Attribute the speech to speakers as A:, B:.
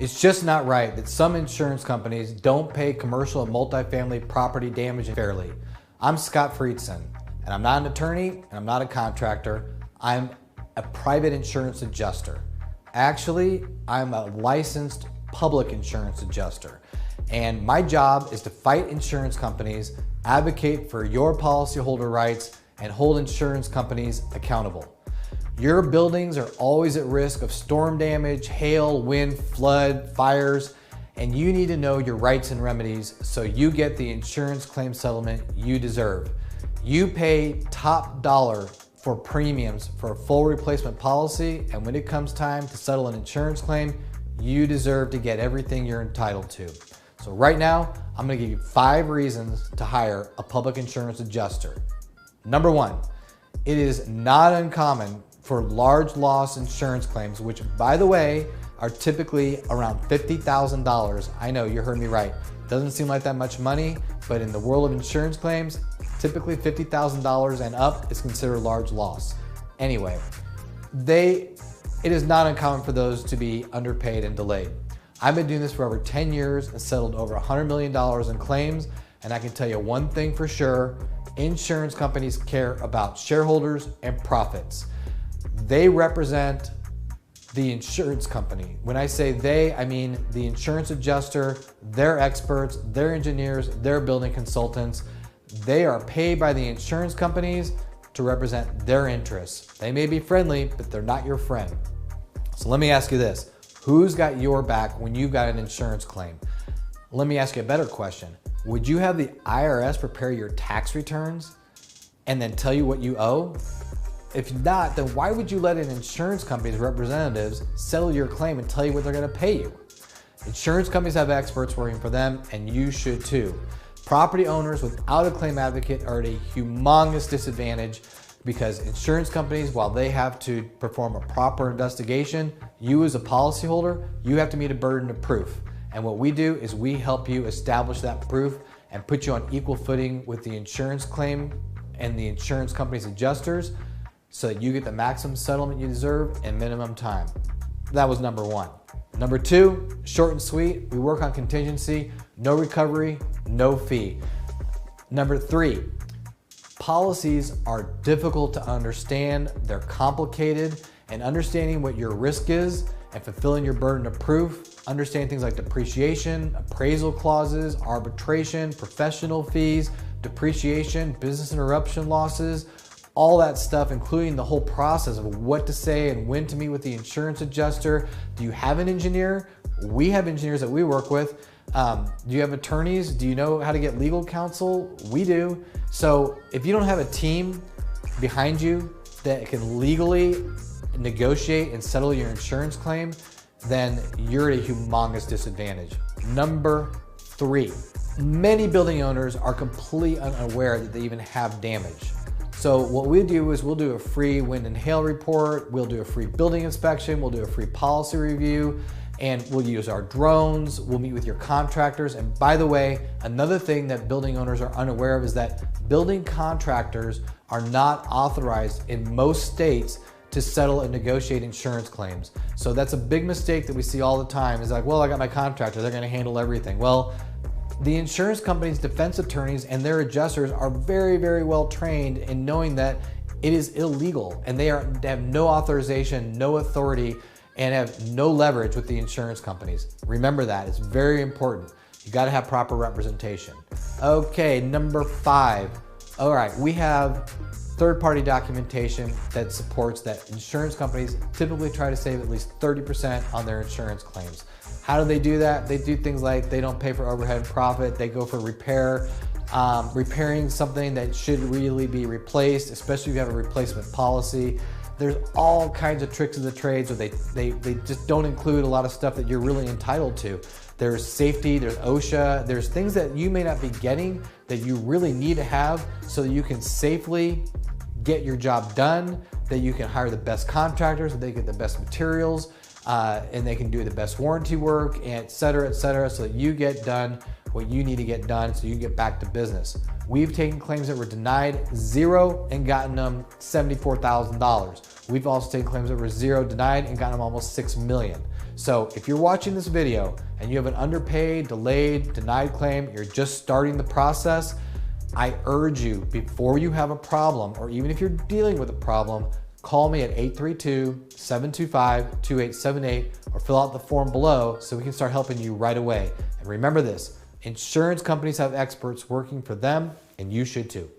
A: It's just not right that some insurance companies don't pay commercial and multifamily property damage fairly. I'm Scott Friedson, and I'm not an attorney and I'm not a contractor. I'm a private insurance adjuster. Actually, I'm a licensed public insurance adjuster. And my job is to fight insurance companies, advocate for your policyholder rights, and hold insurance companies accountable. Your buildings are always at risk of storm damage, hail, wind, flood, fires, and you need to know your rights and remedies so you get the insurance claim settlement you deserve. You pay top dollar for premiums for a full replacement policy, and when it comes time to settle an insurance claim, you deserve to get everything you're entitled to. So right now, I'm gonna give you 5 reasons to hire a public insurance adjuster. Number 1, it is not uncommon for large loss insurance claims, which by the way, are typically around $50,000. I know, you heard me right. Doesn't seem like that much money, but in the world of insurance claims, typically $50,000 and up is considered a large loss. Anyway, it is not uncommon for those to be underpaid and delayed. I've been doing this for over 10 years and settled over $100 million in claims, and I can tell you one thing for sure, insurance companies care about shareholders and profits. They represent the insurance company. When I say they, I mean the insurance adjuster, their experts, their engineers, their building consultants. They are paid by the insurance companies to represent their interests. They may be friendly, but they're not your friend. So let me ask you this. Who's got your back when you've got an insurance claim? Let me ask you a better question. Would you have the IRS prepare your tax returns and then tell you what you owe? If not, then why would you let an insurance company's representatives settle your claim and tell you what they're gonna pay you? Insurance companies have experts working for them, and you should too. Property owners without a claim advocate are at a humongous disadvantage because insurance companies, while they have to perform a proper investigation, you as a policyholder, you have to meet a burden of proof. And what we do is we help you establish that proof and put you on equal footing with the insurance claim and the insurance company's adjusters so that you get the maximum settlement you deserve in minimum time. That was number 1. Number 2, short and sweet, we work on contingency, no recovery, no fee. Number 3, policies are difficult to understand, they're complicated, and understanding what your risk is and fulfilling your burden of proof, understanding things like depreciation, appraisal clauses, arbitration, professional fees, depreciation, business interruption losses, all that stuff, including the whole process of what to say and when to meet with the insurance adjuster. Do you have an engineer? We have engineers that we work with. Do you have attorneys? Do you know how to get legal counsel? We do. So if you don't have a team behind you that can legally negotiate and settle your insurance claim, then you're at a humongous disadvantage. Number 3, many building owners are completely unaware that they even have damage. So what we do is we'll do a free wind and hail report, we'll do a free building inspection, we'll do a free policy review, and we'll use our drones, we'll meet with your contractors. And by the way, another thing that building owners are unaware of is that building contractors are not authorized in most states to settle and negotiate insurance claims. So that's a big mistake that we see all the time. Is like, well, I got my contractor, they're gonna handle everything. Well, the insurance company's defense attorneys and their adjusters are very, very well trained in knowing that it is illegal and they have no authorization, no authority, and have no leverage with the insurance companies. Remember that, it's very important. You gotta have proper representation. Okay, number 5. All right, we have third-party documentation that supports that insurance companies typically try to save at least 30% on their insurance claims. How do they do that? They do things like they don't pay for overhead and profit, they go for repairing something that should really be replaced, especially if you have a replacement policy. There's all kinds of tricks of the trade, so they just don't include a lot of stuff that you're really entitled to. There's safety, there's OSHA, there's things that you may not be getting that you really need to have so that you can safely get your job done, that you can hire the best contractors, that they get the best materials, and they can do the best warranty work, et cetera, so that you get done what you need to get done so you can get back to business. We've taken claims that were denied 0 and gotten them $74,000. We've also taken claims that were 0 denied and gotten them almost $6 million. So if you're watching this video and you have an underpaid, delayed, denied claim, you're just starting the process, I urge you, before you have a problem, or even if you're dealing with a problem, call me at 832-725-2878 or fill out the form below so we can start helping you right away. And remember this, insurance companies have experts working for them, and you should too.